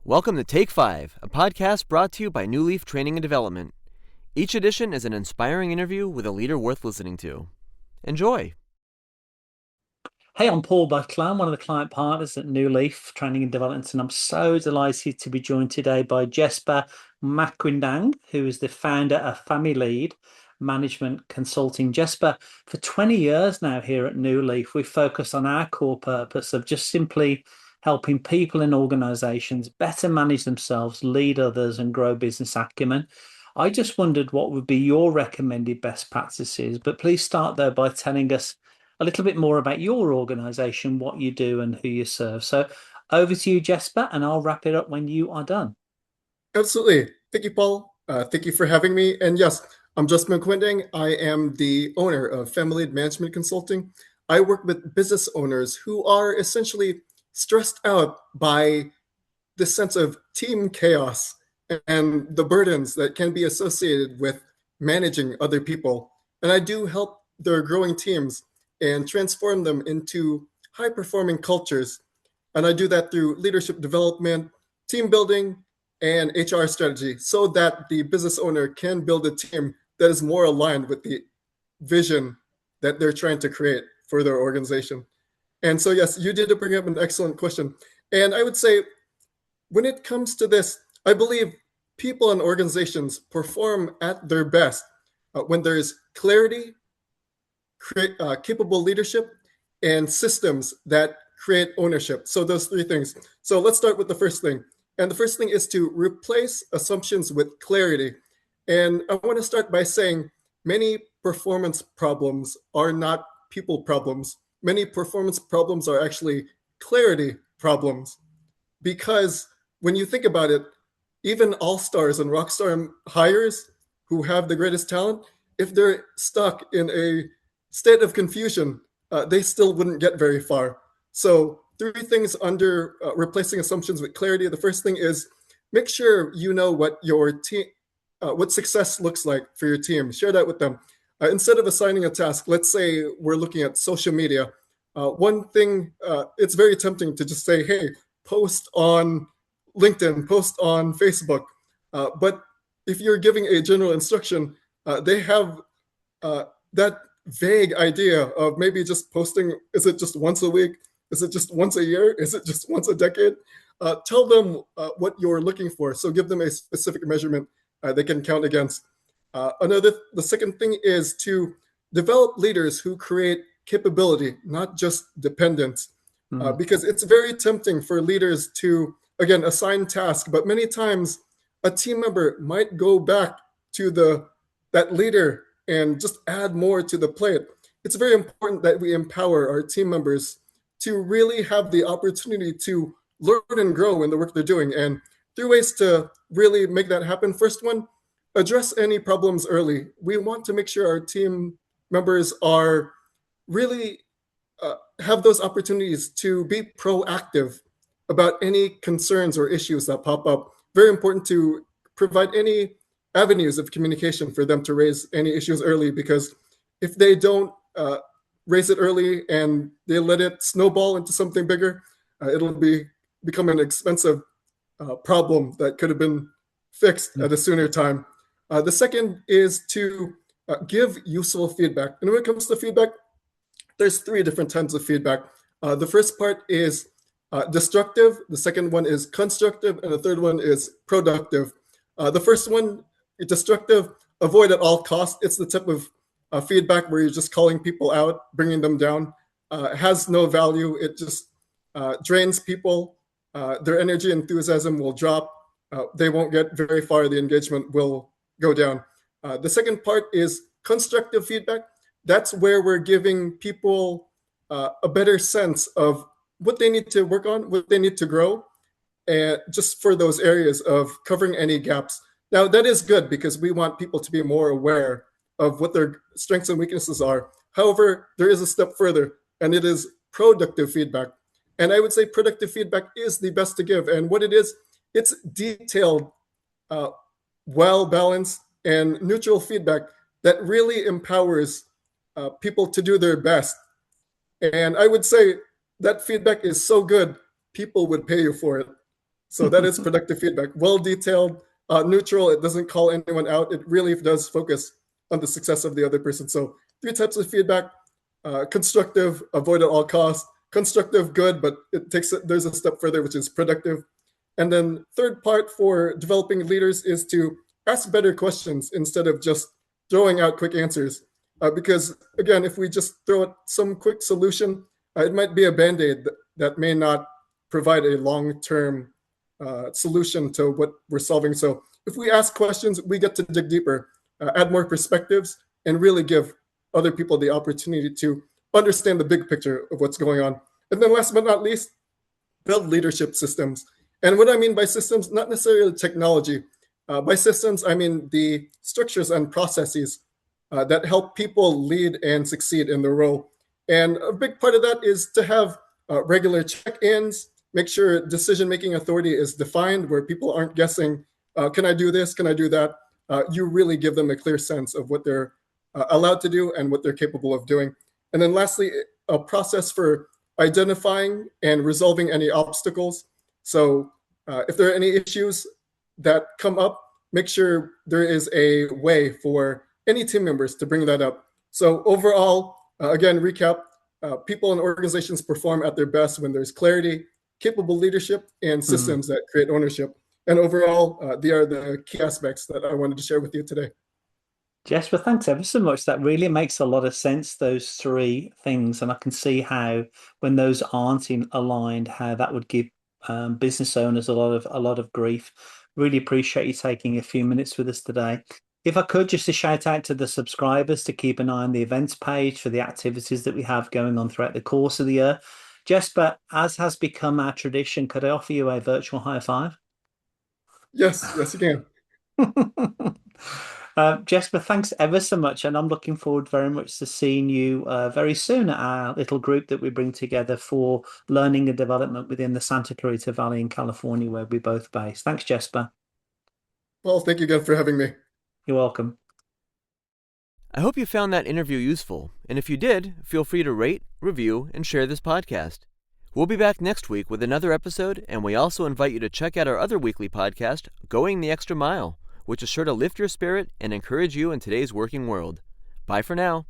Welcome to Take 5, a podcast brought to you by Newleaf Training and Development. Each edition is an inspiring interview with a leader worth listening to. Enjoy! Hey, I'm Paul Butler. I'm one of the client partners at Newleaf Training and Development, and I'm so delighted to be joined today by Jessper Maquindang, who is the founder of FamiLEAD Management Consulting. Jessper, for 20 years now here at Newleaf, we focus on our core purpose of just simply helping people and organizations better manage themselves, lead others, and grow business acumen. I just wondered what would be your recommended best practices, but please start though by telling us a little bit more about your organization, what you do and who you serve. So over to you, Jessper, and I'll wrap it up when you are done. Absolutely. Thank you, Paul. Thank you for having me. And yes, I'm Jessper Maquindang. I am the owner of FamiLEAD Management Consulting. I work with business owners who are essentially stressed out by the sense of team chaos and the burdens that can be associated with managing other people. And I do help their growing teams and transform them into high-performing cultures. And I do that through leadership development, team building, and HR strategy so that the business owner can build a team that is more aligned with the vision that they're trying to create for their organization. And so, yes, you did bring up an excellent question. And I would say when it comes to this, I believe people and organizations perform at their best when there is clarity, capable leadership, and systems that create ownership. So those three things. So let's start with the first thing. And the first thing is to replace assumptions with clarity. And I want to start by saying many performance problems are not people problems. Many performance problems are actually clarity problems. Because when you think about it, even all-stars and rock star hires who have the greatest talent, if they're stuck in a state of confusion, they still wouldn't get very far. So three things under replacing assumptions with clarity. The first thing is make sure you know what your team, what success looks like for your team. Share that with them. Instead of assigning a task, let's say we're looking at social media. One thing, it's very tempting to just say, hey, post on LinkedIn, post on Facebook. But if you're giving a general instruction, they have that vague idea of maybe just posting. Is it just once a week? Is it just once a year? Is it just once a decade? Tell them what you're looking for. So give them a specific measurement they can count against. The second thing is to develop leaders who create capability, not just dependence, because it's very tempting for leaders to, again, assign tasks, but many times a team member might go back to that leader and just add more to the plate. It's very important that we empower our team members to really have the opportunity to learn and grow in the work they're doing. And three ways to really make that happen. First one, address any problems early. We want to make sure our team members are really have those opportunities to be proactive about any concerns or issues that pop up. Very important to provide any avenues of communication for them to raise any issues early, because if they don't raise it early and they let it snowball into something bigger, it'll become an expensive problem that could have been fixed at a sooner time. The second is to give useful feedback. And when it comes to feedback, there's three different types of feedback. The first part is destructive. The second one is constructive. And the third one is productive. The first one, destructive, avoid at all costs. It's the type of feedback where you're just calling people out, bringing them down. It has no value. It just drains people. Their energy and enthusiasm will drop. They won't get very far. The engagement will go down. The second part is constructive feedback. That's where we're giving people a better sense of what they need to work on, what they need to grow, and just for those areas of covering any gaps. Now, that is good because we want people to be more aware of what their strengths and weaknesses are. However, there is a step further, and it is productive feedback. And I would say productive feedback is the best to give. And what it is, it's detailed, well-balanced, and neutral feedback that really empowers people to do their best. And I would say that feedback is so good, people would pay you for it. So that is productive feedback. Well detailed, neutral. It doesn't call anyone out. It really does focus on the success of the other person. So 3 types of feedback: constructive, avoid at all costs; constructive, good, but there's a step further, which is productive. And then third part for developing leaders is to ask better questions instead of just throwing out quick answers. Because again, if we just throw out some quick solution, it might be a band-aid that may not provide a long-term solution to what we're solving. So if we ask questions, we get to dig deeper, add more perspectives, and really give other people the opportunity to understand the big picture of what's going on. And then last but not least, build leadership systems. And what I mean by systems, not necessarily technology. By systems, I mean the structures and processes that help people lead and succeed in their role. And a big part of that is to have regular check-ins, make sure decision-making authority is defined where people aren't guessing, can I do this, can I do that? You really give them a clear sense of what they're allowed to do and what they're capable of doing. And then lastly, a process for identifying and resolving any obstacles. So if there are any issues that come up, make sure there is a way for any team members to bring that up. So overall, again, recap, people and organizations perform at their best when there's clarity, capable leadership, and systems that create ownership. And overall, they are the key aspects that I wanted to share with you today. Jessper, thanks ever so much. That really makes a lot of sense, those 3 things. And I can see how, when those aren't aligned, how that would give business owners a lot of grief. Really appreciate you taking a few minutes with us today. If I could, just a shout out to the subscribers to keep an eye on the events page for the activities that we have going on throughout the course of the year. Jessper, as has become our tradition, could I offer you a virtual high five? Yes, you can. Jessper, thanks ever so much. And I'm looking forward very much to seeing you very soon at our little group that we bring together for learning and development within the Santa Clarita Valley in California, where we're both based. Thanks, Jessper. Well, thank you again for having me. You're welcome. I hope you found that interview useful, and if you did, feel free to rate, review, and share this podcast. We'll be back next week with another episode, and we also invite you to check out our other weekly podcast, Going the Extra Mile, which is sure to lift your spirit and encourage you in today's working world. Bye for now.